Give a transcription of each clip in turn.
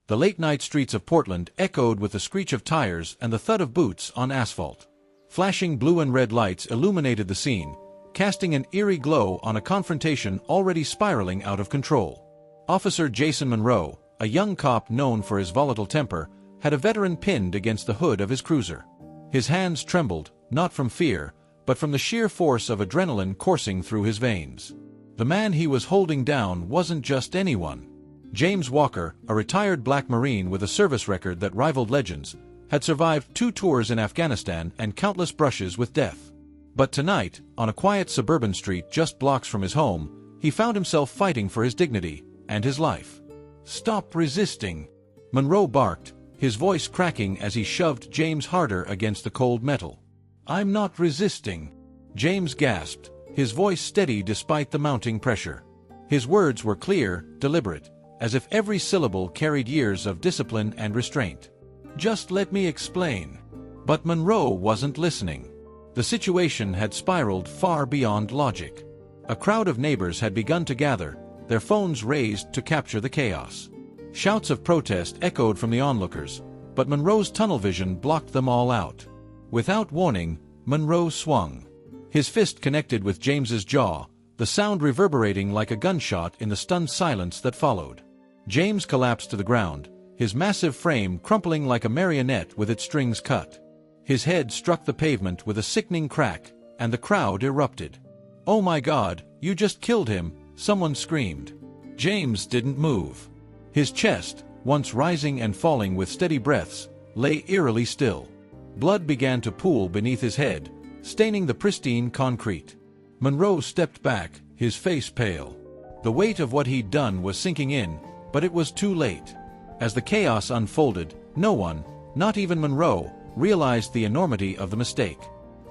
The late-night streets of Portland echoed with the screech of tires and the thud of boots on asphalt. Flashing blue and red lights illuminated the scene, casting an eerie glow on a confrontation already spiraling out of control. Officer Jason Monroe, a young cop known for his volatile temper, had a veteran pinned against the hood of his cruiser. His hands trembled, not from fear, but from the sheer force of adrenaline coursing through his veins. The man he was holding down wasn't just anyone. James Walker, a retired black Marine with a service record that rivaled legends, had survived 2 tours in Afghanistan and countless brushes with death. But tonight, on a quiet suburban street just blocks from his home, he found himself fighting for his dignity and his life. "Stop resisting," Monroe barked, his voice cracking as he shoved James harder against the cold metal. "I'm not resisting," James gasped, his voice steady despite the mounting pressure. His words were clear, deliberate, as if every syllable carried years of discipline and restraint. "Just let me explain." But Monroe wasn't listening. The situation had spiraled far beyond logic. A crowd of neighbors had begun to gather, their phones raised to capture the chaos. Shouts of protest echoed from the onlookers, but Monroe's tunnel vision blocked them all out. Without warning, Monroe swung. His fist connected with James's jaw, the sound reverberating like a gunshot in the stunned silence that followed. James collapsed to the ground, his massive frame crumpling like a marionette with its strings cut. His head struck the pavement with a sickening crack, and the crowd erupted. "Oh my God, you just killed him," someone screamed. James didn't move. His chest, once rising and falling with steady breaths, lay eerily still. Blood began to pool beneath his head, staining the pristine concrete. Monroe stepped back, his face pale. The weight of what he'd done was sinking in, but it was too late. As the chaos unfolded, no one, not even Monroe, realized the enormity of the mistake.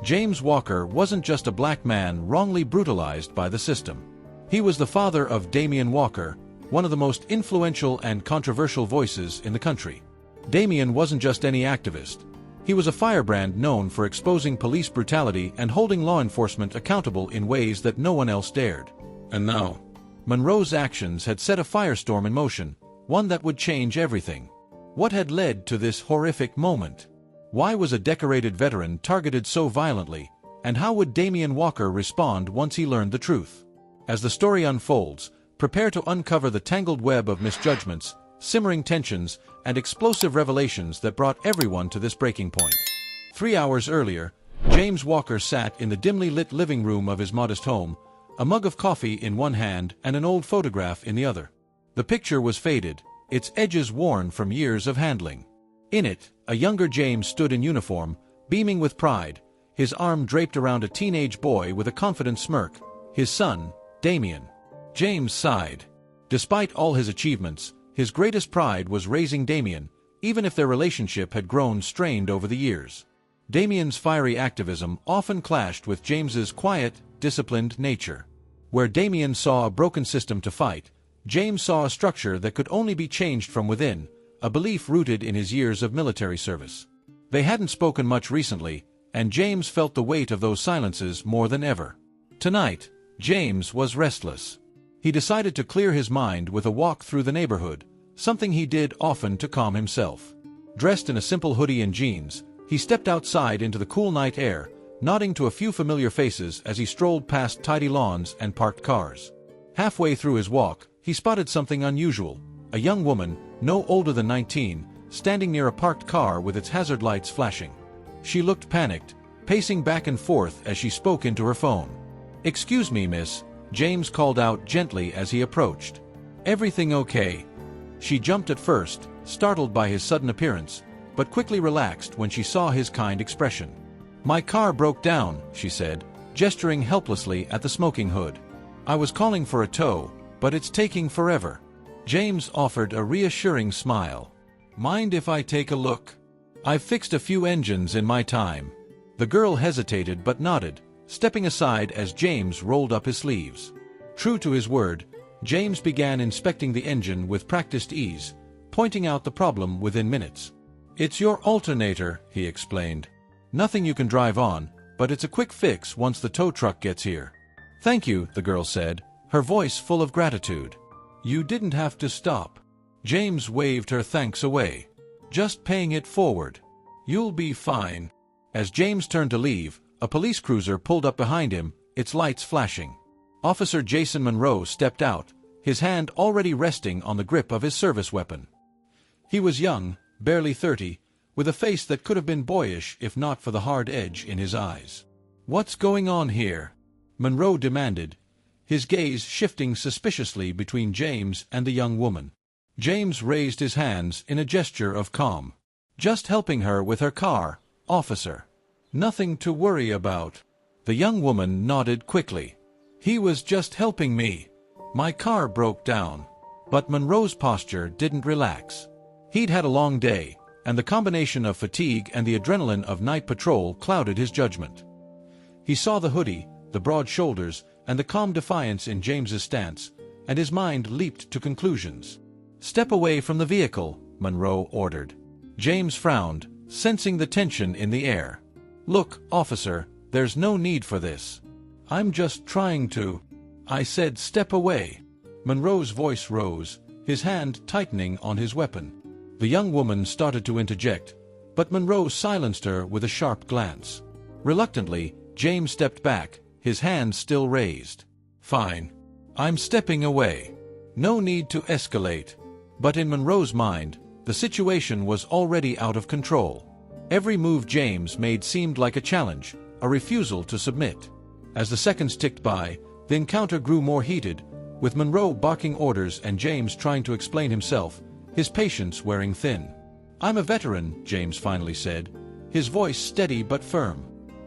James Walker wasn't just a black man wrongly brutalized by the system. He was the father of Damien Walker, one of the most influential and controversial voices in the country. Damien wasn't just any activist. He was a firebrand known for exposing police brutality and holding law enforcement accountable in ways that no one else dared. And now, Monroe's actions had set a firestorm in motion, one that would change everything. What had led to this horrific moment? Why was a decorated veteran targeted so violently, and how would Damien Walker respond once he learned the truth? As the story unfolds, prepare to uncover the tangled web of misjudgments, simmering tensions, and explosive revelations that brought everyone to this breaking point. 3 hours earlier, James Walker sat in the dimly lit living room of his modest home, a mug of coffee in one hand and an old photograph in the other. The picture was faded, its edges worn from years of handling. In it, a younger James stood in uniform, beaming with pride, his arm draped around a teenage boy with a confident smirk, his son, Damien. James sighed. Despite all his achievements, his greatest pride was raising Damien, even if their relationship had grown strained over the years. Damien's fiery activism often clashed with James's quiet, disciplined nature. Where Damien saw a broken system to fight, James saw a structure that could only be changed from within, a belief rooted in his years of military service. They hadn't spoken much recently, and James felt the weight of those silences more than ever. Tonight, James was restless. He decided to clear his mind with a walk through the neighborhood, something he did often to calm himself. Dressed in a simple hoodie and jeans, he stepped outside into the cool night air, nodding to a few familiar faces as he strolled past tidy lawns and parked cars. Halfway through his walk, he spotted something unusual: a young woman, no older than 19, standing near a parked car with its hazard lights flashing. She looked panicked, pacing back and forth as she spoke into her phone. "Excuse me, miss," James called out gently as he approached. "Everything okay?" She jumped at first, startled by his sudden appearance, but quickly relaxed when she saw his kind expression. "My car broke down," she said, gesturing helplessly at the smoking hood. "I was calling for a tow, but it's taking forever." James offered a reassuring smile. "Mind if I take a look? I've fixed a few engines in my time." The girl hesitated but nodded, stepping aside as James rolled up his sleeves. True to his word, James began inspecting the engine with practiced ease, pointing out the problem within minutes. "It's your alternator," he explained. "Nothing you can drive on, but it's a quick fix once the tow truck gets here." "Thank you," the girl said, her voice full of gratitude. "You didn't have to stop." James waved her thanks away. "Just paying it forward. You'll be fine." As James turned to leave, a police cruiser pulled up behind him, its lights flashing. Officer Jason Monroe stepped out, his hand already resting on the grip of his service weapon. He was young, barely 30, with a face that could have been boyish if not for the hard edge in his eyes. "What's going on here?" Monroe demanded, his gaze shifting suspiciously between James and the young woman. James raised his hands in a gesture of calm. "Just helping her with her car, officer. Nothing to worry about." The young woman nodded quickly. "He was just helping me. My car broke down." But Monroe's posture didn't relax. He'd had a long day, and the combination of fatigue and the adrenaline of night patrol clouded his judgment. He saw the hoodie, the broad shoulders, and the calm defiance in James's stance, and his mind leaped to conclusions. "Step away from the vehicle," Monroe ordered. James frowned, sensing the tension in the air. "Look, officer, there's no need for this. I'm just trying to—" "I said step away." Monroe's voice rose, his hand tightening on his weapon. The young woman started to interject, but Monroe silenced her with a sharp glance. Reluctantly, James stepped back, his hand still raised. "Fine. I'm stepping away. No need to escalate." But in Monroe's mind, the situation was already out of control. Every move James made seemed like a challenge, a refusal to submit. As the seconds ticked by, the encounter grew more heated, with Monroe barking orders and James trying to explain himself, his patience wearing thin. "I'm a veteran," James finally said, his voice steady but firm.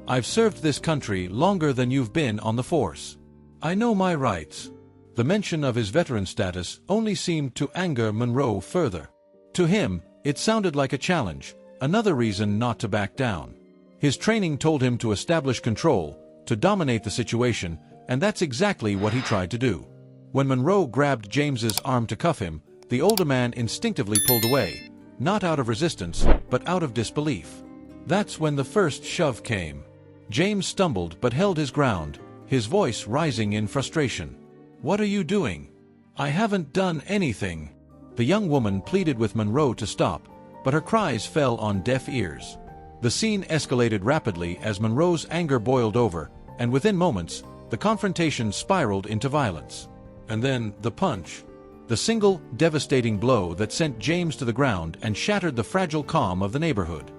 "I've served this country longer than you've been on the force. I know my rights." The mention of his veteran status only seemed to anger Monroe further. To him, it sounded like a challenge, another reason not to back down. His training told him to establish control, to dominate the situation, and that's exactly what he tried to do. When Monroe grabbed James's arm to cuff him, the older man instinctively pulled away, not out of resistance, but out of disbelief. That's when the first shove came. James stumbled but held his ground, his voice rising in frustration. "What are you doing?" "I haven't done anything." The young woman pleaded with Monroe to stop, but her cries fell on deaf ears. The scene escalated rapidly as Monroe's anger boiled over, and within moments, the confrontation spiraled into violence. And then, the punch. The single, devastating blow that sent James to the ground and shattered the fragile calm of the neighborhood.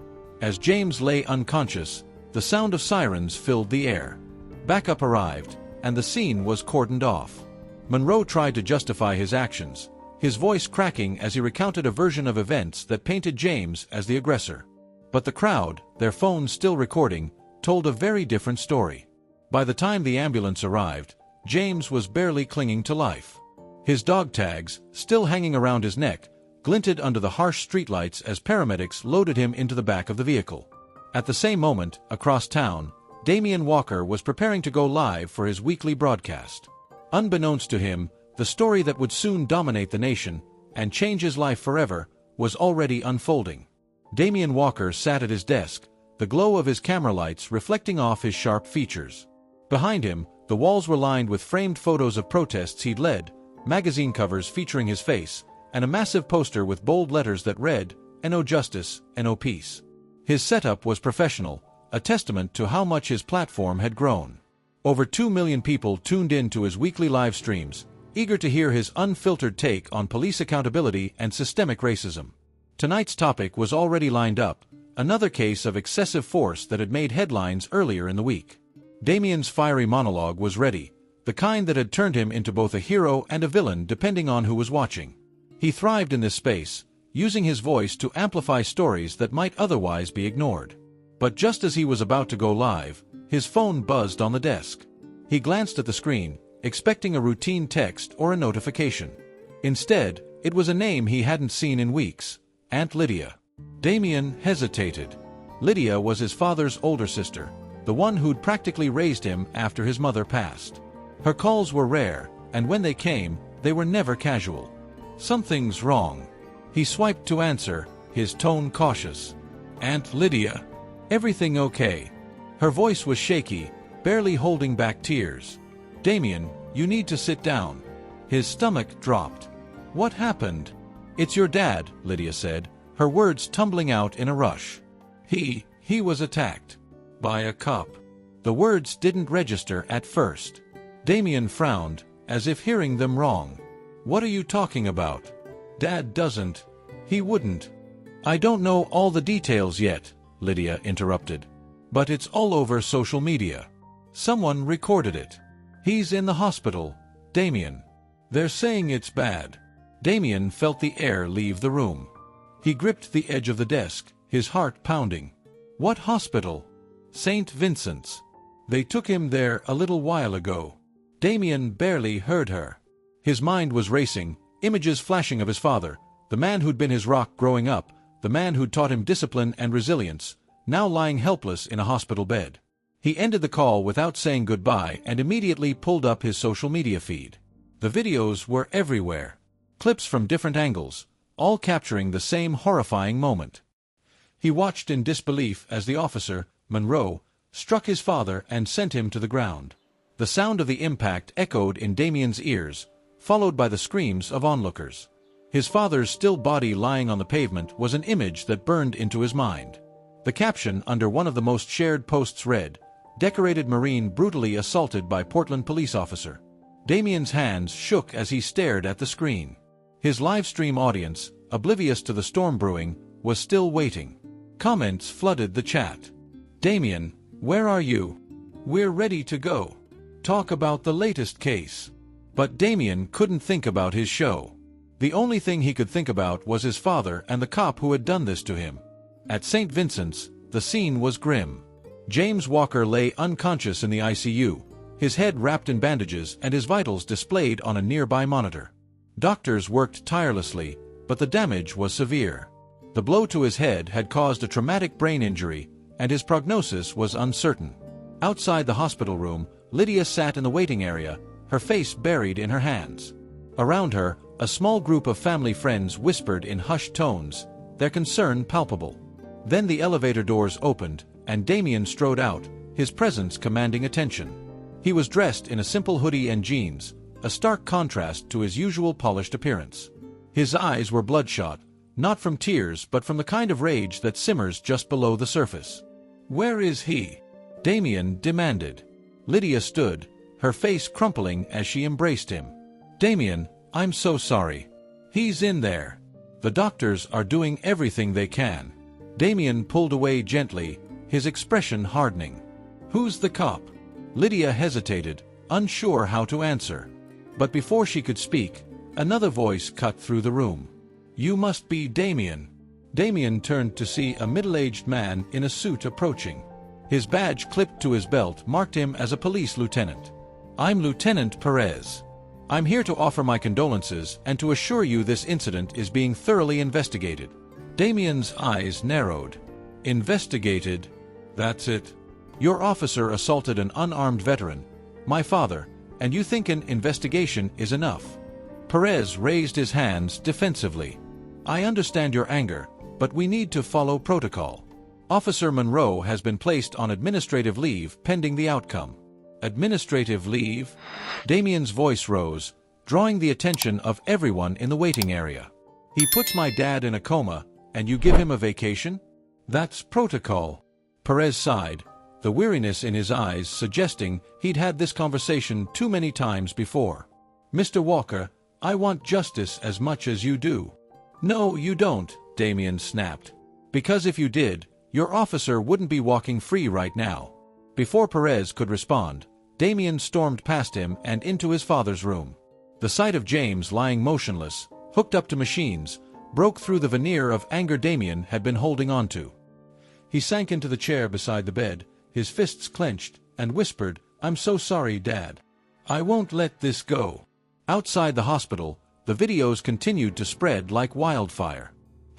As James lay unconscious, the sound of sirens filled the air. Backup arrived, and the scene was cordoned off. Monroe tried to justify his actions, his voice cracking as he recounted a version of events that painted James as the aggressor. But the crowd, their phones still recording, told a very different story. By the time the ambulance arrived, James was barely clinging to life. His dog tags, still hanging around his neck, glinted under the harsh streetlights as paramedics loaded him into the back of the vehicle. At the same moment, across town, Damien Walker was preparing to go live for his weekly broadcast. Unbeknownst to him, the story that would soon dominate the nation, and change his life forever, was already unfolding. Damien Walker sat at his desk, the glow of his camera lights reflecting off his sharp features. Behind him, the walls were lined with framed photos of protests he'd led, magazine covers featuring his face, and a massive poster with bold letters that read, "No Justice, No Peace." His setup was professional, a testament to how much his platform had grown. Over 2 million people tuned in to his weekly live streams, eager to hear his unfiltered take on police accountability and systemic racism. Tonight's topic was already lined up, another case of excessive force that had made headlines earlier in the week. Damien's fiery monologue was ready, the kind that had turned him into both a hero and a villain depending on who was watching. He thrived in this space, using his voice to amplify stories that might otherwise be ignored. But just as he was about to go live, his phone buzzed on the desk. He glanced at the screen, expecting a routine text or a notification. Instead, it was a name he hadn't seen in weeks, Aunt Lydia. Damien hesitated. Lydia was his father's older sister, the one who'd practically raised him after his mother passed. Her calls were rare, and when they came, they were never casual. "Something's wrong." He swiped to answer, his tone cautious. "Aunt Lydia. Everything okay?" Her voice was shaky, barely holding back tears. "Damien, you need to sit down." His stomach dropped. "What happened?" "It's your dad," Lydia said, her words tumbling out in a rush. He was attacked by a cop." The words didn't register at first. Damien frowned, as if hearing them wrong. "What are you talking about? Dad doesn't. He wouldn't." "I don't know all the details yet," Lydia interrupted. "But it's all over social media. Someone recorded it. He's in the hospital, Damien. They're saying it's bad." Damien felt the air leave the room. He gripped the edge of the desk, his heart pounding. "What hospital?" "St. Vincent's. They took him there a little while ago." Damien barely heard her. His mind was racing, images flashing of his father, the man who'd been his rock growing up, the man who'd taught him discipline and resilience, now lying helpless in a hospital bed. He ended the call without saying goodbye and immediately pulled up his social media feed. The videos were everywhere. Clips from different angles, all capturing the same horrifying moment. He watched in disbelief as the officer, Monroe, struck his father and sent him to the ground. The sound of the impact echoed in Damien's ears, followed by the screams of onlookers. His father's still body lying on the pavement was an image that burned into his mind. The caption under one of the most shared posts read, "Decorated Marine brutally assaulted by Portland police officer." Damien's hands shook as he stared at the screen. His live-stream audience, oblivious to the storm brewing, was still waiting. Comments flooded the chat. "Damien, where are you? We're ready to go. Talk about the latest case." But Damien couldn't think about his show. The only thing he could think about was his father and the cop who had done this to him. At St. Vincent's, the scene was grim. James Walker lay unconscious in the ICU, his head wrapped in bandages and his vitals displayed on a nearby monitor. Doctors worked tirelessly, but the damage was severe. The blow to his head had caused a traumatic brain injury, and his prognosis was uncertain. Outside the hospital room, Lydia sat in the waiting area, her face buried in her hands. Around her, a small group of family friends whispered in hushed tones, their concern palpable. Then the elevator doors opened, and Damien strode out, his presence commanding attention. He was dressed in a simple hoodie and jeans, a stark contrast to his usual polished appearance. His eyes were bloodshot, not from tears but from the kind of rage that simmers just below the surface. "Where is he?" Damien demanded. Lydia stood, her face crumpling as she embraced him. "Damien, I'm so sorry. He's in there. The doctors are doing everything they can." Damien pulled away gently, his expression hardening. "Who's the cop?" Lydia hesitated, unsure how to answer. But before she could speak, another voice cut through the room. "You must be Damien." Damien turned to see a middle-aged man in a suit approaching. His badge clipped to his belt marked him as a police lieutenant. "I'm Lieutenant Perez. I'm here to offer my condolences and to assure you this incident is being thoroughly investigated." Damien's eyes narrowed. "Investigated? That's it? Your officer assaulted an unarmed veteran, my father, and you think an investigation is enough?" Perez raised his hands defensively. "I understand your anger, but we need to follow protocol. Officer Monroe has been placed on administrative leave pending the outcome." "Administrative leave?" Damien's voice rose, drawing the attention of everyone in the waiting area. "He puts my dad in a coma, and you give him a vacation? That's protocol." Perez sighed, the weariness in his eyes suggesting he'd had this conversation too many times before. "Mr. Walker, I want justice as much as you do." "No, you don't," Damien snapped. "Because if you did, your officer wouldn't be walking free right now." Before Perez could respond, Damien stormed past him and into his father's room. The sight of James lying motionless, hooked up to machines, broke through the veneer of anger Damien had been holding onto. He sank into the chair beside the bed, his fists clenched, and whispered, "I'm so sorry, Dad. I won't let this go." Outside the hospital, the videos continued to spread like wildfire.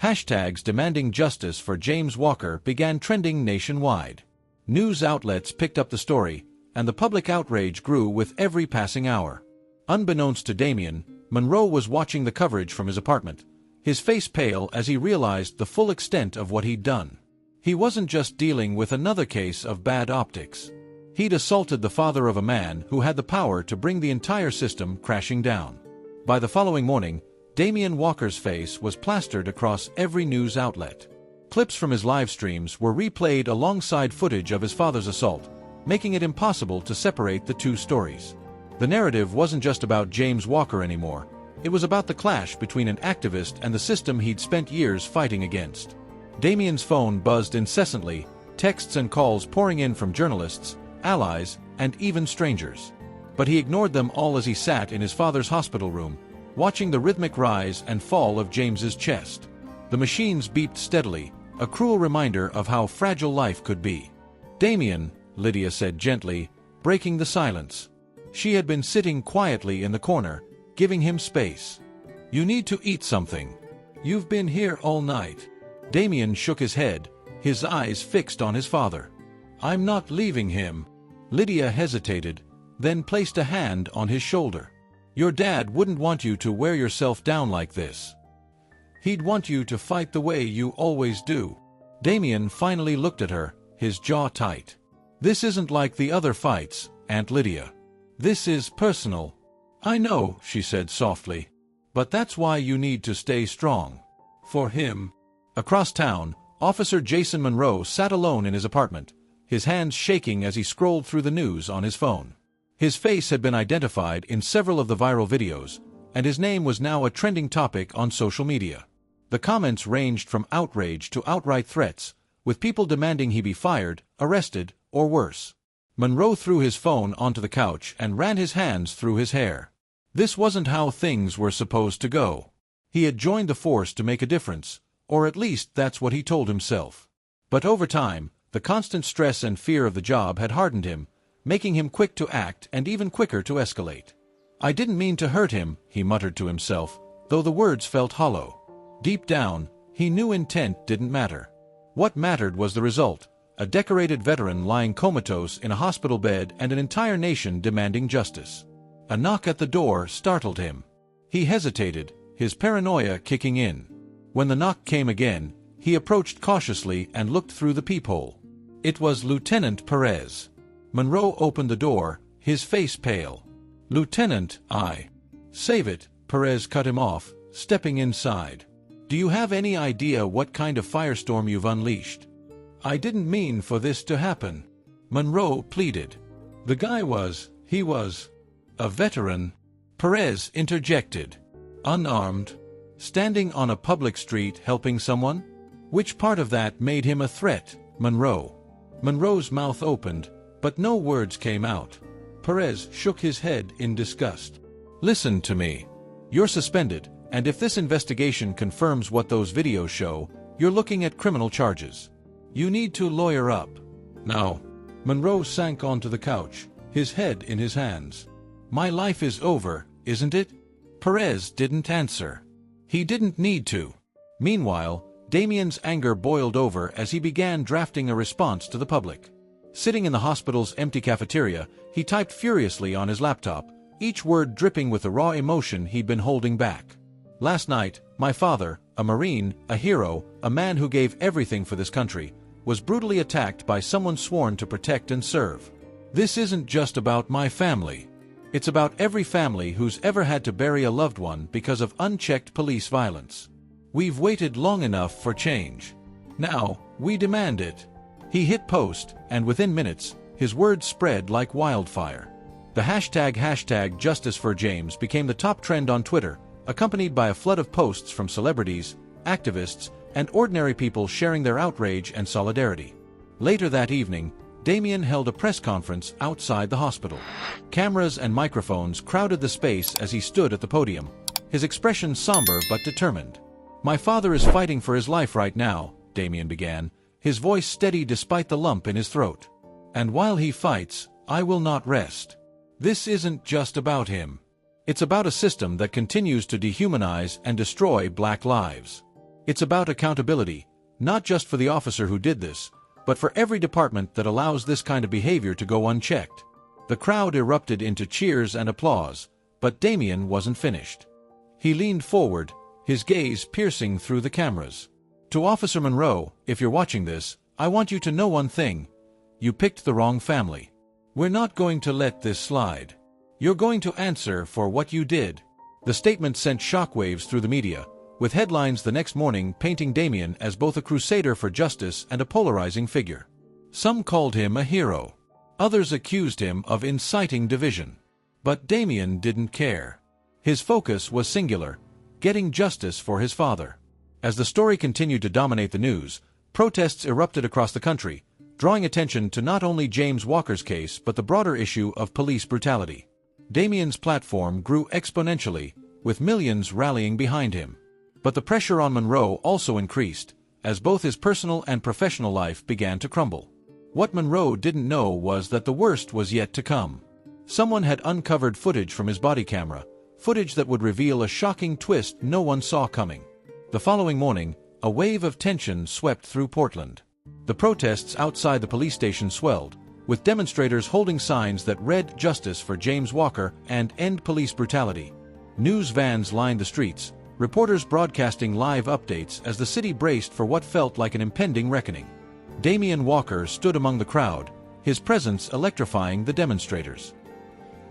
Hashtags demanding justice for James Walker began trending nationwide. News outlets picked up the story, and the public outrage grew with every passing hour. Unbeknownst to Damien, Monroe was watching the coverage from his apartment, his face pale as he realized the full extent of what he'd done. He wasn't just dealing with another case of bad optics. He'd assaulted the father of a man who had the power to bring the entire system crashing down. By the following morning, Damien Walker's face was plastered across every news outlet. Clips from his live streams were replayed alongside footage of his father's assault, making it impossible to separate the two stories. The narrative wasn't just about James Walker anymore. It was about the clash between an activist and the system he'd spent years fighting against. Damien's phone buzzed incessantly, texts and calls pouring in from journalists, allies, and even strangers. But he ignored them all as he sat in his father's hospital room, watching the rhythmic rise and fall of James's chest. The machines beeped steadily, a cruel reminder of how fragile life could be. "Damien," Lydia said gently, breaking the silence. She had been sitting quietly in the corner, giving him space. "You need to eat something. You've been here all night." Damien shook his head, his eyes fixed on his father. "I'm not leaving him." Lydia hesitated, then placed a hand on his shoulder. "Your dad wouldn't want you to wear yourself down like this. He'd want you to fight the way you always do." Damien finally looked at her, his jaw tight. "This isn't like the other fights, Aunt Lydia. This is personal." "I know," she said softly. "But that's why you need to stay strong. For him." Across town, Officer Jason Monroe sat alone in his apartment, his hands shaking as he scrolled through the news on his phone. His face had been identified in several of the viral videos, and his name was now a trending topic on social media. The comments ranged from outrage to outright threats, with people demanding he be fired, arrested, or worse. Monroe threw his phone onto the couch and ran his hands through his hair. This wasn't how things were supposed to go. He had joined the force to make a difference, or at least that's what he told himself. But over time, the constant stress and fear of the job had hardened him, making him quick to act and even quicker to escalate. "I didn't mean to hurt him," he muttered to himself, though the words felt hollow. Deep down, he knew intent didn't matter. What mattered was the result: a decorated veteran lying comatose in a hospital bed and an entire nation demanding justice. A knock at the door startled him. He hesitated, his paranoia kicking in. When the knock came again, he approached cautiously and looked through the peephole. It was Lieutenant Perez. Monroe opened the door, his face pale. "Lieutenant, Save it," Perez cut him off, stepping inside. "Do you have any idea what kind of firestorm you've unleashed?" "I didn't mean for this to happen," Monroe pleaded. He was a veteran," Perez interjected. "Unarmed, standing on a public street helping someone? Which part of that made him a threat, Monroe?" Monroe's mouth opened, but no words came out. Perez shook his head in disgust. "Listen to me. You're suspended, and if this investigation confirms what those videos show, you're looking at criminal charges. You need to lawyer up. Now." Monroe sank onto the couch, his head in his hands. "My life is over, isn't it?" Perez didn't answer. He didn't need to. Meanwhile, Damien's anger boiled over as he began drafting a response to the public. Sitting in the hospital's empty cafeteria, he typed furiously on his laptop, each word dripping with the raw emotion he'd been holding back. "Last night, my father, a Marine, a hero, a man who gave everything for this country, was brutally attacked by someone sworn to protect and serve. This isn't just about my family. It's about every family who's ever had to bury a loved one because of unchecked police violence. We've waited long enough for change. Now, we demand it." He hit post, and within minutes, his words spread like wildfire. The hashtag Justice for James became the top trend on Twitter, accompanied by a flood of posts from celebrities, activists, and ordinary people sharing their outrage and solidarity. Later that evening, Damien held a press conference outside the hospital. Cameras and microphones crowded the space as he stood at the podium, his expression somber but determined. "My father is fighting for his life right now," Damien began, his voice steady despite the lump in his throat. "And while he fights, I will not rest. This isn't just about him. It's about a system that continues to dehumanize and destroy black lives. It's about accountability, not just for the officer who did this, but for every department that allows this kind of behavior to go unchecked." The crowd erupted into cheers and applause, but Damien wasn't finished. He leaned forward, his gaze piercing through the cameras. "To Officer Monroe, if you're watching this, I want you to know one thing. You picked the wrong family. We're not going to let this slide. You're going to answer for what you did." The statement sent shockwaves through the media, with headlines the next morning painting Damien as both a crusader for justice and a polarizing figure. Some called him a hero. Others accused him of inciting division. But Damien didn't care. His focus was singular: getting justice for his father. As the story continued to dominate the news, protests erupted across the country, drawing attention to not only James Walker's case but the broader issue of police brutality. Damien's platform grew exponentially, with millions rallying behind him. But the pressure on Monroe also increased, as both his personal and professional life began to crumble. What Monroe didn't know was that the worst was yet to come. Someone had uncovered footage from his body camera, footage that would reveal a shocking twist no one saw coming. The following morning, a wave of tension swept through Portland. The protests outside the police station swelled, with demonstrators holding signs that read "Justice for James Walker" and "End Police Brutality." News vans lined the streets, reporters broadcasting live updates as the city braced for what felt like an impending reckoning. Damien Walker stood among the crowd, his presence electrifying the demonstrators.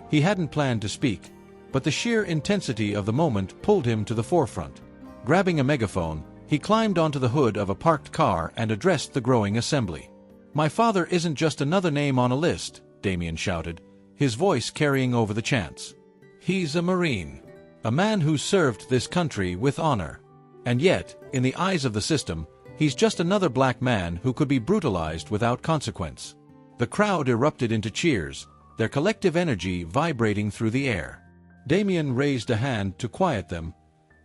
He hadn't planned to speak, but the sheer intensity of the moment pulled him to the forefront. Grabbing a megaphone, he climbed onto the hood of a parked car and addressed the growing assembly. "My father isn't just another name on a list," Damien shouted, his voice carrying over the chants. "He's a Marine, a man who served this country with honor. And yet, in the eyes of the system, he's just another black man who could be brutalized without consequence." The crowd erupted into cheers, their collective energy vibrating through the air. Damien raised a hand to quiet them,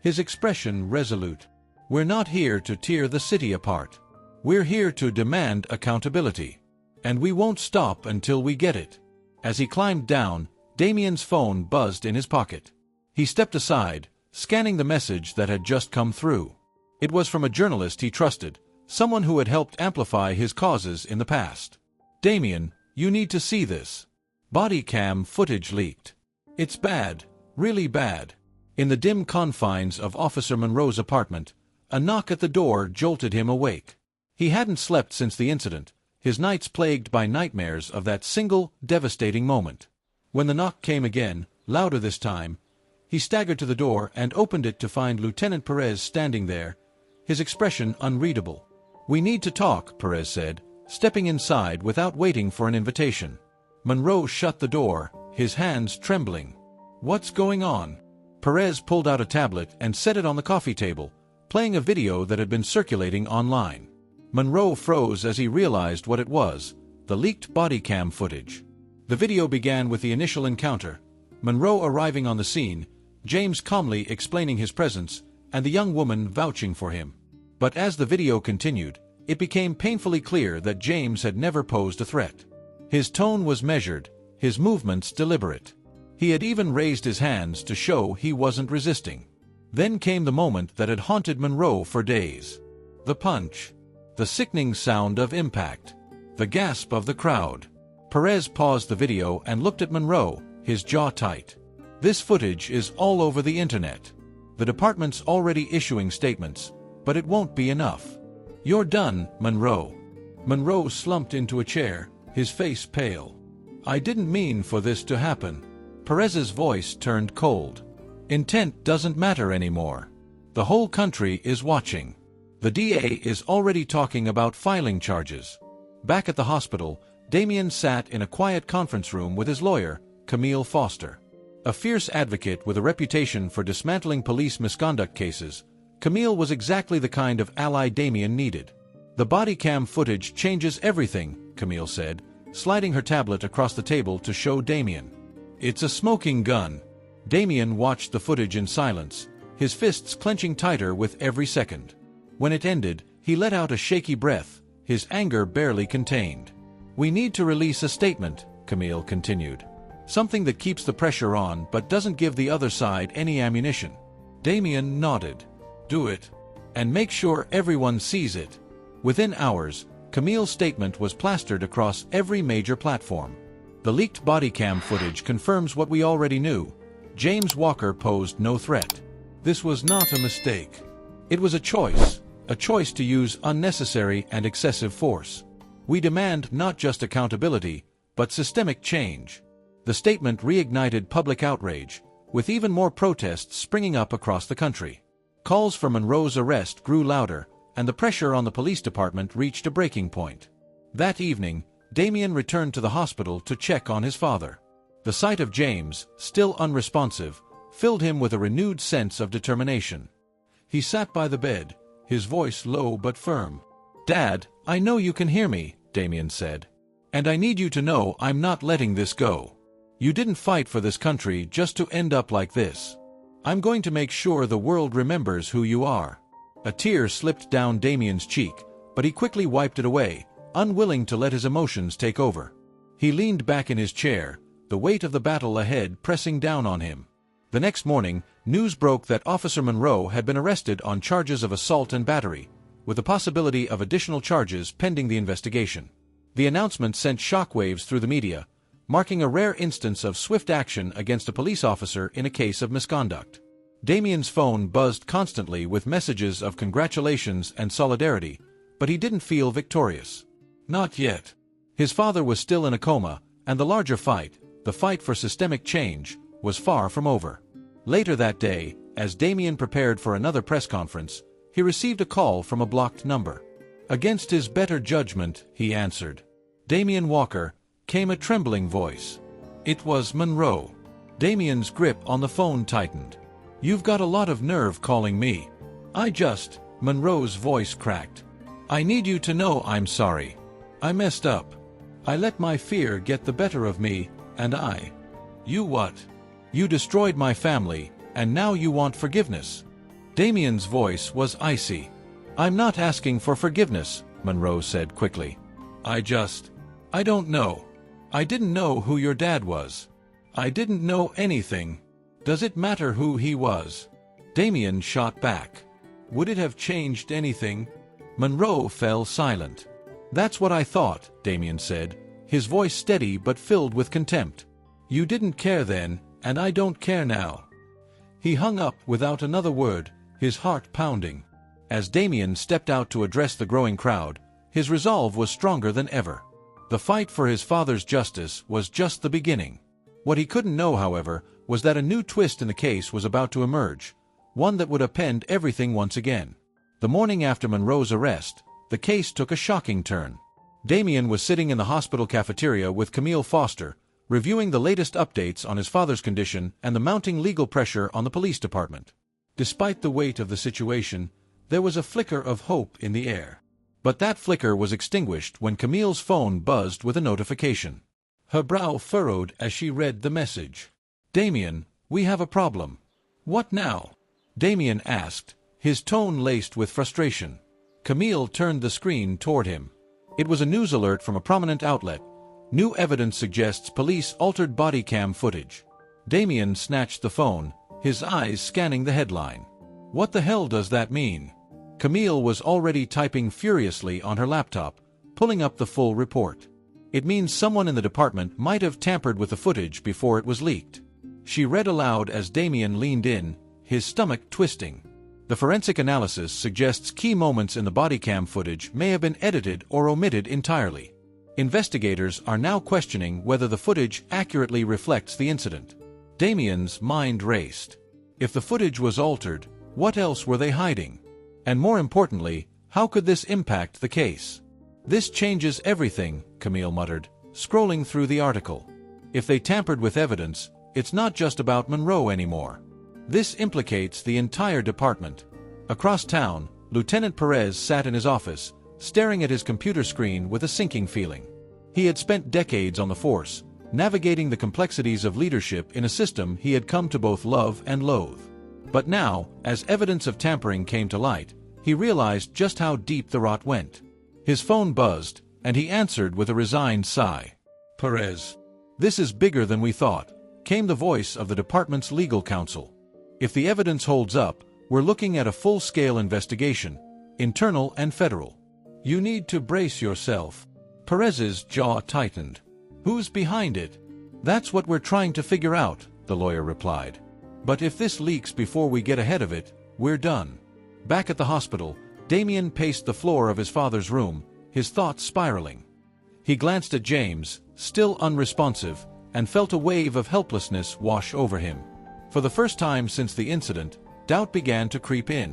his expression resolute. "We're not here to tear the city apart. We're here to demand accountability. And we won't stop until we get it." As he climbed down, Damien's phone buzzed in his pocket. He stepped aside, scanning the message that had just come through. It was from a journalist he trusted, someone who had helped amplify his causes in the past. "Damien, you need to see this. Body cam footage leaked. It's bad, really bad." In the dim confines of Officer Monroe's apartment, a knock at the door jolted him awake. He hadn't slept since the incident, his nights plagued by nightmares of that single, devastating moment. When the knock came again, louder this time, he staggered to the door and opened it to find Lieutenant Perez standing there, his expression unreadable. "We need to talk," Perez said, stepping inside without waiting for an invitation. Monroe shut the door, his hands trembling. "What's going on?" Perez pulled out a tablet and set it on the coffee table, playing a video that had been circulating online. Monroe froze as he realized what it was: the leaked body cam footage. The video began with the initial encounter, Monroe arriving on the scene, James calmly explaining his presence, and the young woman vouching for him. But as the video continued, it became painfully clear that James had never posed a threat. His tone was measured, his movements deliberate. He had even raised his hands to show he wasn't resisting. Then came the moment that had haunted Monroe for days. The punch. The sickening sound of impact. The gasp of the crowd. Perez paused the video and looked at Monroe, his jaw tight. "This footage is all over the internet. The department's already issuing statements, but it won't be enough. You're done, Monroe." Monroe slumped into a chair, his face pale. "I didn't mean for this to happen." Perez's voice turned cold. "Intent doesn't matter anymore. The whole country is watching. The DA is already talking about filing charges." Back at the hospital, Damien sat in a quiet conference room with his lawyer, Camille Foster. A fierce advocate with a reputation for dismantling police misconduct cases, Camille was exactly the kind of ally Damien needed. "The body cam footage changes everything," Camille said, sliding her tablet across the table to show Damien. "It's a smoking gun." Damien watched the footage in silence, his fists clenching tighter with every second. When it ended, he let out a shaky breath, his anger barely contained. "We need to release a statement," Camille continued. "Something that keeps the pressure on but doesn't give the other side any ammunition." Damien nodded. "Do it. And make sure everyone sees it." Within hours, Camille's statement was plastered across every major platform. The leaked body cam footage confirms what we already knew. James Walker posed no threat. This was not a mistake. It was a choice to use unnecessary and excessive force. "We demand not just accountability, but systemic change." The statement reignited public outrage, with even more protests springing up across the country. Calls for Monroe's arrest grew louder, and the pressure on the police department reached a breaking point. That evening, Damien returned to the hospital to check on his father. The sight of James, still unresponsive, filled him with a renewed sense of determination. He sat by the bed, his voice low but firm. "Dad, I know you can hear me," Damien said. "And I need you to know I'm not letting this go. You didn't fight for this country just to end up like this. I'm going to make sure the world remembers who you are." A tear slipped down Damien's cheek, but he quickly wiped it away, unwilling to let his emotions take over. He leaned back in his chair, the weight of the battle ahead pressing down on him. The next morning, news broke that Officer Monroe had been arrested on charges of assault and battery, with the possibility of additional charges pending the investigation. The announcement sent shockwaves through the media, marking a rare instance of swift action against a police officer in a case of misconduct. Damien's phone buzzed constantly with messages of congratulations and solidarity, but he didn't feel victorious. Not yet. His father was still in a coma, and the larger fight, the fight for systemic change, was far from over. Later that day, as Damien prepared for another press conference, he received a call from a blocked number. Against his better judgment, he answered. "Damien Walker," came a trembling voice. It was Monroe. Damien's grip on the phone tightened. "You've got a lot of nerve calling me." Monroe's voice cracked. "I need you to know I'm sorry. I messed up. I let my fear get the better of me, and You what? You destroyed my family, and now you want forgiveness." Damien's voice was icy. "I'm not asking for forgiveness," Monroe said quickly. I don't know. I didn't know who your dad was. I didn't know anything. Does it matter who he was?" Damien shot back. "Would it have changed anything?" Monroe fell silent. "That's what I thought," Damien said, his voice steady but filled with contempt. "You didn't care then, and I don't care now." He hung up without another word, his heart pounding. As Damien stepped out to address the growing crowd, his resolve was stronger than ever. The fight for his father's justice was just the beginning. What he couldn't know, however, was that a new twist in the case was about to emerge, one that would upend everything once again. The morning after Monroe's arrest, the case took a shocking turn. Damien was sitting in the hospital cafeteria with Camille Foster, reviewing the latest updates on his father's condition and the mounting legal pressure on the police department. Despite the weight of the situation, there was a flicker of hope in the air. But that flicker was extinguished when Camille's phone buzzed with a notification. Her brow furrowed as she read the message. "Damien, we have a problem." "What now?" Damien asked, his tone laced with frustration. Camille turned the screen toward him. It was a news alert from a prominent outlet. "New evidence suggests police altered body cam footage." Damien snatched the phone, his eyes scanning the headline. "What the hell does that mean?" Camille was already typing furiously on her laptop, pulling up the full report. "It means someone in the department might have tampered with the footage before it was leaked." She read aloud as Damien leaned in, his stomach twisting. "The forensic analysis suggests key moments in the body cam footage may have been edited or omitted entirely. Investigators are now questioning whether the footage accurately reflects the incident." Damien's mind raced. If the footage was altered, what else were they hiding? And more importantly, how could this impact the case? "This changes everything," Camille muttered, scrolling through the article. "If they tampered with evidence, it's not just about Monroe anymore. This implicates the entire department." Across town, Lieutenant Perez sat in his office, staring at his computer screen with a sinking feeling. He had spent decades on the force, navigating the complexities of leadership in a system he had come to both love and loathe. But now, as evidence of tampering came to light, he realized just how deep the rot went. His phone buzzed, and he answered with a resigned sigh. "Perez, this is bigger than we thought," came the voice of the department's legal counsel. "If the evidence holds up, we're looking at a full-scale investigation, internal and federal. You need to brace yourself." Perez's jaw tightened. "Who's behind it?" "That's what we're trying to figure out," the lawyer replied. "But if this leaks before we get ahead of it, we're done." Back at the hospital, Damien paced the floor of his father's room, his thoughts spiraling. He glanced at James, still unresponsive, and felt a wave of helplessness wash over him. For the first time since the incident, doubt began to creep in.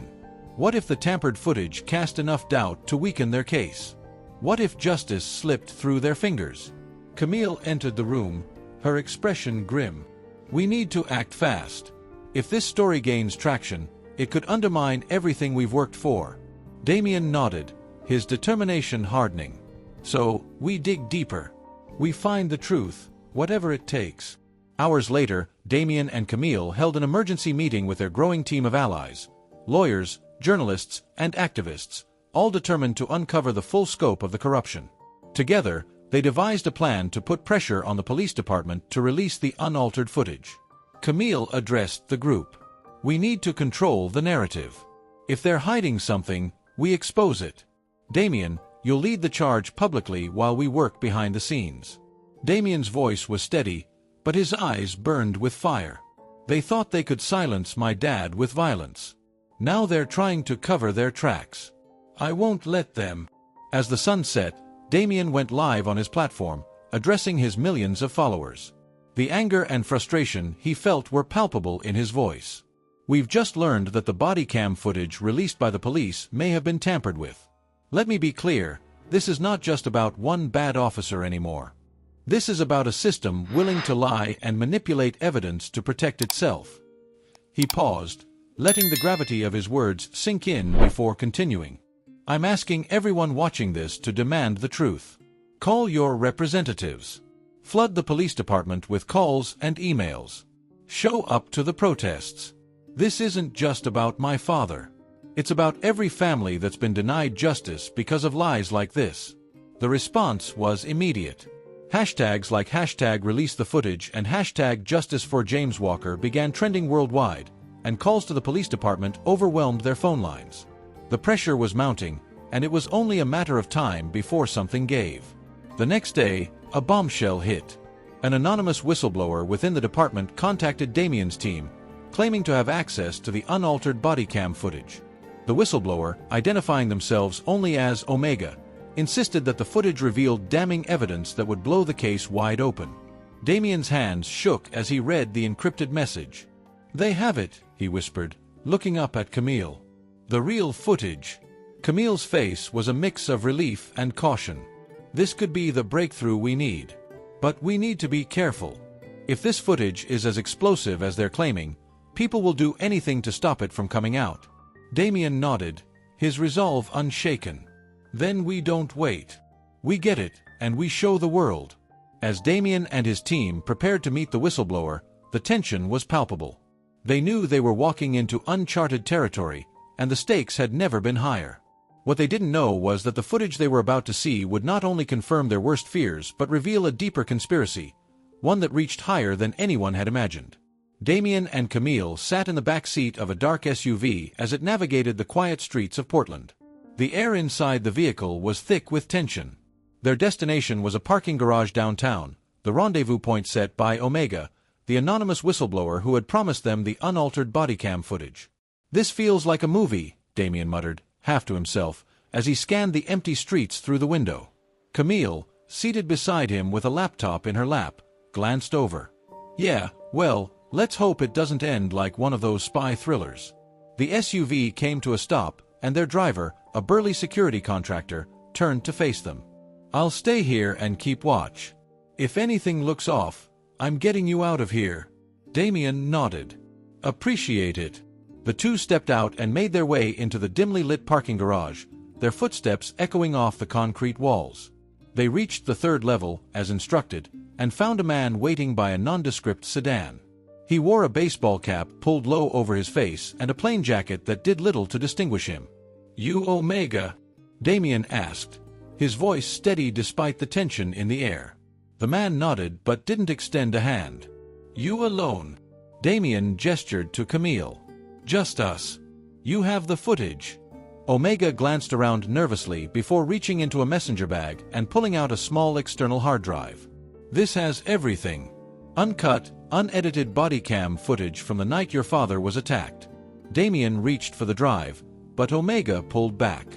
What if the tampered footage cast enough doubt to weaken their case? What if justice slipped through their fingers? Camille entered the room, her expression grim. We need to act fast. If this story gains traction, it could undermine everything we've worked for. Damien nodded, his determination hardening. So, we dig deeper. We find the truth, whatever it takes. Hours later, Damien and Camille held an emergency meeting with their growing team of allies, lawyers, journalists, and activists, all determined to uncover the full scope of the corruption. Together, they devised a plan to put pressure on the police department to release the unaltered footage. Camille addressed the group. We need to control the narrative. If they're hiding something, we expose it. Damien, you'll lead the charge publicly while we work behind the scenes. Damien's voice was steady, but his eyes burned with fire. They thought they could silence my dad with violence. Now they're trying to cover their tracks. I won't let them. As the sun set, Damien went live on his platform, addressing his millions of followers. The anger and frustration he felt were palpable in his voice. We've just learned that the body cam footage released by the police may have been tampered with. Let me be clear, this is not just about one bad officer anymore. This is about a system willing to lie and manipulate evidence to protect itself. He paused, letting the gravity of his words sink in before continuing. I'm asking everyone watching this to demand the truth. Call your representatives. Flood the police department with calls and emails. Show up to the protests. This isn't just about my father. It's about every family that's been denied justice because of lies like this. The response was immediate. Hashtags like #releasethefootage and #justice4James Walker began trending worldwide, and calls to the police department overwhelmed their phone lines. The pressure was mounting, and it was only a matter of time before something gave. The next day, a bombshell hit. An anonymous whistleblower within the department contacted Damien's team, claiming to have access to the unaltered body cam footage. The whistleblower, identifying themselves only as Omega, insisted that the footage revealed damning evidence that would blow the case wide open. Damien's hands shook as he read the encrypted message. They have it, he whispered, looking up at Camille. The real footage. Camille's face was a mix of relief and caution. This could be the breakthrough we need. But we need to be careful. If this footage is as explosive as they're claiming, people will do anything to stop it from coming out. Damien nodded, his resolve unshaken. Then we don't wait. We get it, and we show the world. As Damien and his team prepared to meet the whistleblower, the tension was palpable. They knew they were walking into uncharted territory, and the stakes had never been higher. What they didn't know was that the footage they were about to see would not only confirm their worst fears but reveal a deeper conspiracy, one that reached higher than anyone had imagined. Damien and Camille sat in the back seat of a dark SUV as it navigated the quiet streets of Portland. The air inside the vehicle was thick with tension. Their destination was a parking garage downtown, the rendezvous point set by Omega, the anonymous whistleblower who had promised them the unaltered body cam footage. This feels like a movie, Damien muttered, half to himself, as he scanned the empty streets through the window. Camille, seated beside him with a laptop in her lap, glanced over. Yeah, well, let's hope it doesn't end like one of those spy thrillers. The SUV came to a stop, and their driver, a burly security contractor, turned to face them. I'll stay here and keep watch. If anything looks off, I'm getting you out of here. Damien nodded. Appreciate it. The two stepped out and made their way into the dimly lit parking garage, their footsteps echoing off the concrete walls. They reached the third level, as instructed, and found a man waiting by a nondescript sedan. He wore a baseball cap pulled low over his face and a plain jacket that did little to distinguish him. You Omega? Damien asked, his voice steady despite the tension in the air. The man nodded but didn't extend a hand. You alone? Damien gestured to Camille. Just us. You have the footage. Omega glanced around nervously before reaching into a messenger bag and pulling out a small external hard drive. This has everything. Uncut, unedited body cam footage from the night your father was attacked. Damien reached for the drive, but Omega pulled back.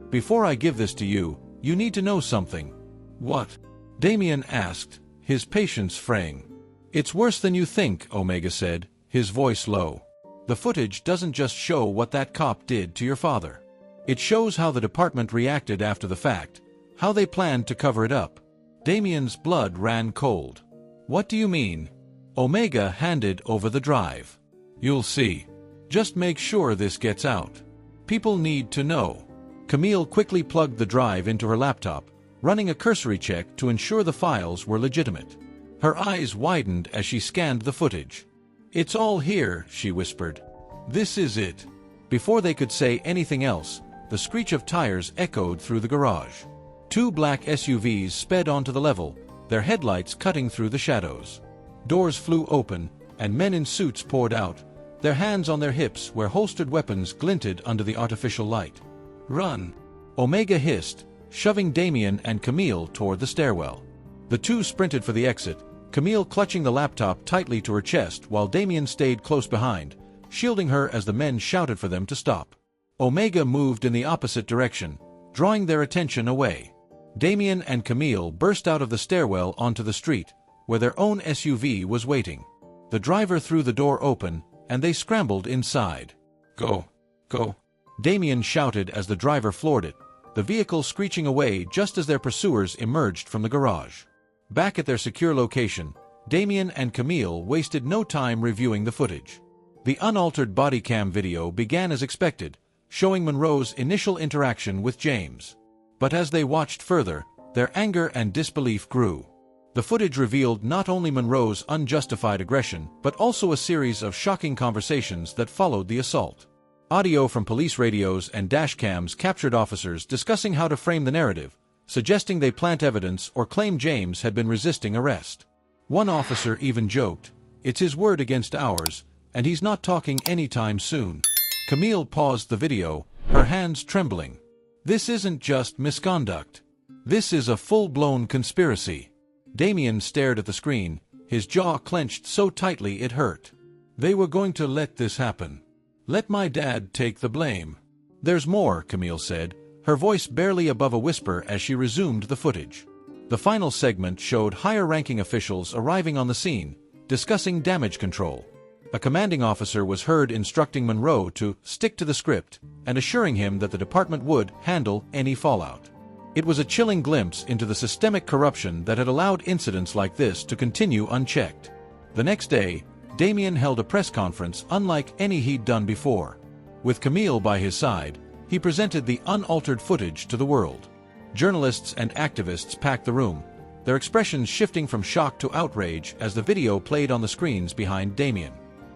Before I give this to you, you need to know something. What? Damien asked, his patience fraying. It's worse than you think, Omega said, his voice low. "The footage doesn't just show what that cop did to your father. It shows how the department reacted after the fact, how they planned to cover it up." Damien's blood ran cold. "What do you mean?" Omega handed over the drive. "You'll see. Just make sure this gets out. People need to know." Camille quickly plugged the drive into her laptop, running a cursory check to ensure the files were legitimate. Her eyes widened as she scanned the footage. "It's all here," she whispered. "This is it." Before they could say anything else, the screech of tires echoed through the garage. Two black SUVs sped onto the level, their headlights cutting through the shadows. Doors flew open, and men in suits poured out, their hands on their hips where holstered weapons glinted under the artificial light. "Run!" Omega hissed, shoving Damien and Camille toward the stairwell. The two sprinted for the exit, Camille clutching the laptop tightly to her chest while Damien stayed close behind, shielding her as the men shouted for them to stop. Omega moved in the opposite direction, drawing their attention away. Damien and Camille burst out of the stairwell onto the street, where their own SUV was waiting. The driver threw the door open, and they scrambled inside. "Go! Go!" Damien shouted as the driver floored it, the vehicle screeching away just as their pursuers emerged from the garage. Back at their secure location, Damien and Camille wasted no time reviewing the footage. The unaltered body cam video began as expected, showing Monroe's initial interaction with James. But as they watched further, their anger and disbelief grew. The footage revealed not only Monroe's unjustified aggression, but also a series of shocking conversations that followed the assault. Audio from police radios and dashcams captured officers discussing how to frame the narrative, suggesting they plant evidence or claim James had been resisting arrest. One officer even joked, "It's his word against ours, and he's not talking anytime soon." Camille paused the video, her hands trembling. "This isn't just misconduct. This is a full-blown conspiracy." Damien stared at the screen, his jaw clenched so tightly it hurt. "They were going to let this happen. Let my dad take the blame." "There's more," Camille said, her voice barely above a whisper as she resumed the footage. The final segment showed higher-ranking officials arriving on the scene, discussing damage control. A commanding officer was heard instructing Monroe to stick to the script and assuring him that the department would handle any fallout. It was a chilling glimpse into the systemic corruption that had allowed incidents like this to continue unchecked. The next day, Damien held a press conference unlike any he'd done before. With Camille by his side, he presented the unaltered footage to the world. Journalists and activists packed the room, their expressions shifting from shock to outrage as the video played on the screens behind Damien.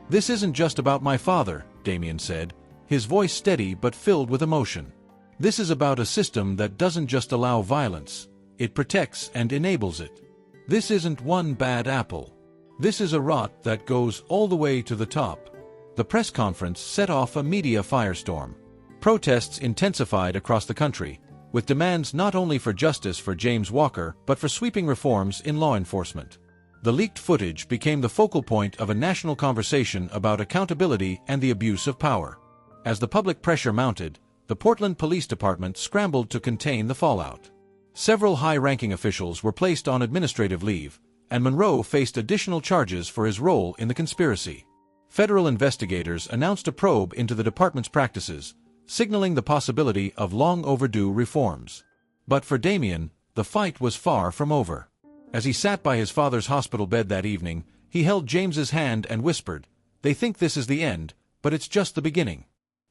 "This isn't just about my father," Damien said, his voice steady but filled with emotion. "This is about a system that doesn't just allow violence, it protects and enables it. This isn't one bad apple. This is a rot that goes all the way to the top." The press conference set off a media firestorm. Protests intensified across the country, with demands not only for justice for James Walker but for sweeping reforms in law enforcement. The leaked footage became the focal point of a national conversation about accountability and the abuse of power. As the public pressure mounted, the Portland Police Department scrambled to contain the fallout. Several high-ranking officials were placed on administrative leave, and Monroe faced additional charges for his role in the conspiracy. Federal investigators announced a probe into the department's practices, signaling the possibility of long-overdue reforms. But for Damien, the fight was far from over. As he sat by his father's hospital bed that evening, he held James's hand and whispered, "They think this is the end, but it's just the beginning.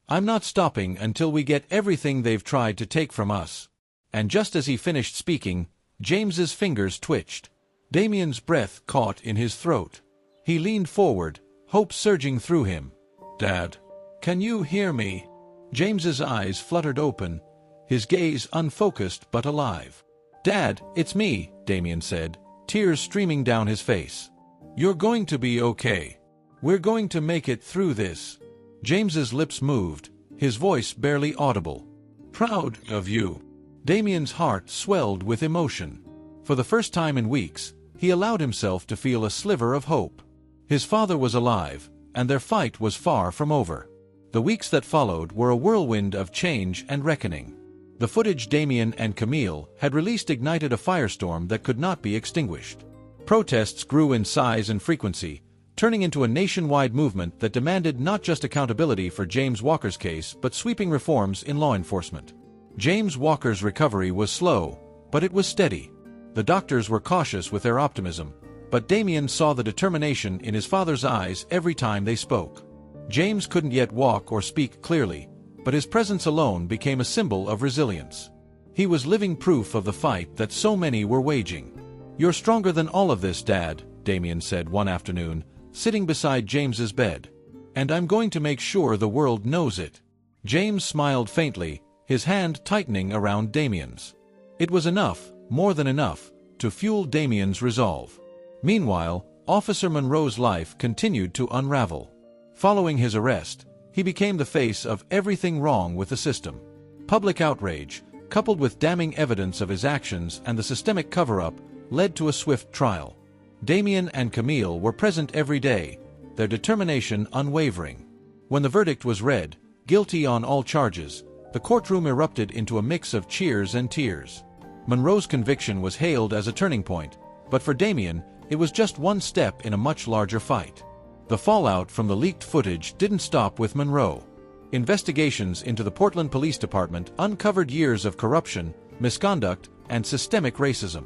I'm not stopping until we get everything they've tried to take from us." And just as he finished speaking, James's fingers twitched. Damien's breath caught in his throat. He leaned forward, hope surging through him. "Dad, can you hear me?" James's eyes fluttered open, his gaze unfocused but alive. "Dad, it's me," Damien said, tears streaming down his face. "You're going to be okay. We're going to make it through this." James's lips moved, his voice barely audible. "Proud of you." Damien's heart swelled with emotion. For the first time in weeks, he allowed himself to feel a sliver of hope. His father was alive, and their fight was far from over. The weeks that followed were a whirlwind of change and reckoning. The footage Damien and Camille had released ignited a firestorm that could not be extinguished. Protests grew in size and frequency, turning into a nationwide movement that demanded not just accountability for James Walker's case but sweeping reforms in law enforcement. James Walker's recovery was slow, but it was steady. The doctors were cautious with their optimism, but Damien saw the determination in his father's eyes every time they spoke. James couldn't yet walk or speak clearly, but his presence alone became a symbol of resilience. He was living proof of the fight that so many were waging. "You're stronger than all of this, Dad," Damien said one afternoon, sitting beside James's bed. "And I'm going to make sure the world knows it." James smiled faintly, his hand tightening around Damien's. It was enough, more than enough, to fuel Damien's resolve. Meanwhile, Officer Monroe's life continued to unravel. Following his arrest, he became the face of everything wrong with the system. Public outrage, coupled with damning evidence of his actions and the systemic cover-up, led to a swift trial. Damien and Camille were present every day, their determination unwavering. When the verdict was read, guilty on all charges, the courtroom erupted into a mix of cheers and tears. Monroe's conviction was hailed as a turning point, but for Damien, it was just one step in a much larger fight. The fallout from the leaked footage didn't stop with Monroe. Investigations into the Portland Police Department uncovered years of corruption, misconduct, and systemic racism.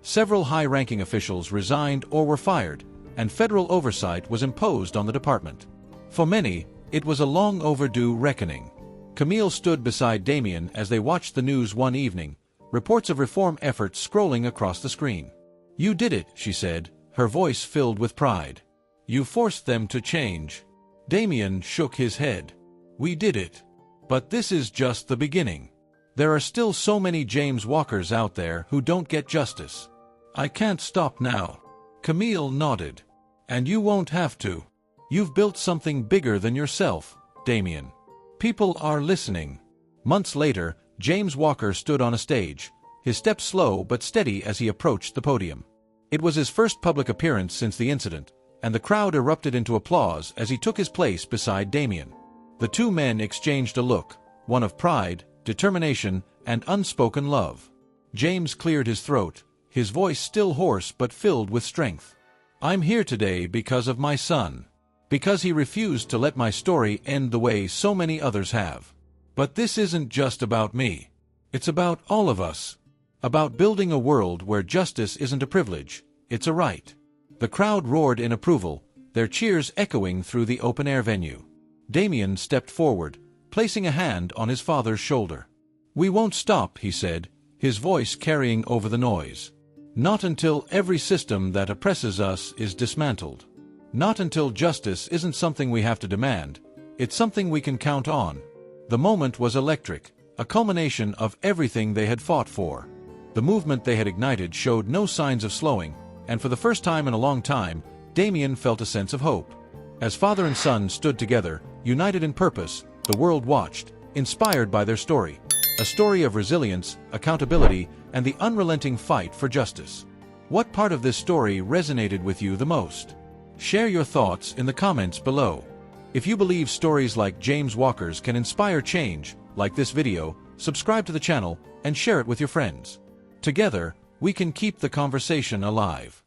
Several high-ranking officials resigned or were fired, and federal oversight was imposed on the department. For many, it was a long-overdue reckoning. Camille stood beside Damien as they watched the news one evening, reports of reform efforts scrolling across the screen. "You did it," she said, her voice filled with pride. "You forced them to change." Damien shook his head. "We did it. But this is just the beginning. There are still so many James Walkers out there who don't get justice. I can't stop now." Camille nodded. "And you won't have to. You've built something bigger than yourself, Damien. People are listening." Months later, James Walker stood on a stage, his steps slow but steady as he approached the podium. It was his first public appearance since the incident, and the crowd erupted into applause as he took his place beside Damien. The two men exchanged a look, one of pride, determination, and unspoken love. James cleared his throat, his voice still hoarse but filled with strength. "I'm here today because of my son. Because he refused to let my story end the way so many others have. But this isn't just about me. It's about all of us. About building a world where justice isn't a privilege, it's a right." The crowd roared in approval, their cheers echoing through the open-air venue. Damien stepped forward, placing a hand on his father's shoulder. "We won't stop," he said, his voice carrying over the noise. "Not until every system that oppresses us is dismantled. Not until justice isn't something we have to demand, it's something we can count on." The moment was electric, a culmination of everything they had fought for. The movement they had ignited showed no signs of slowing, and for the first time in a long time, Damien felt a sense of hope. As father and son stood together, united in purpose, the world watched, inspired by their story. A story of resilience, accountability, and the unrelenting fight for justice. What part of this story resonated with you the most? Share your thoughts in the comments below. If you believe stories like James Walker's can inspire change, like this video, subscribe to the channel, and share it with your friends. Together, we can keep the conversation alive.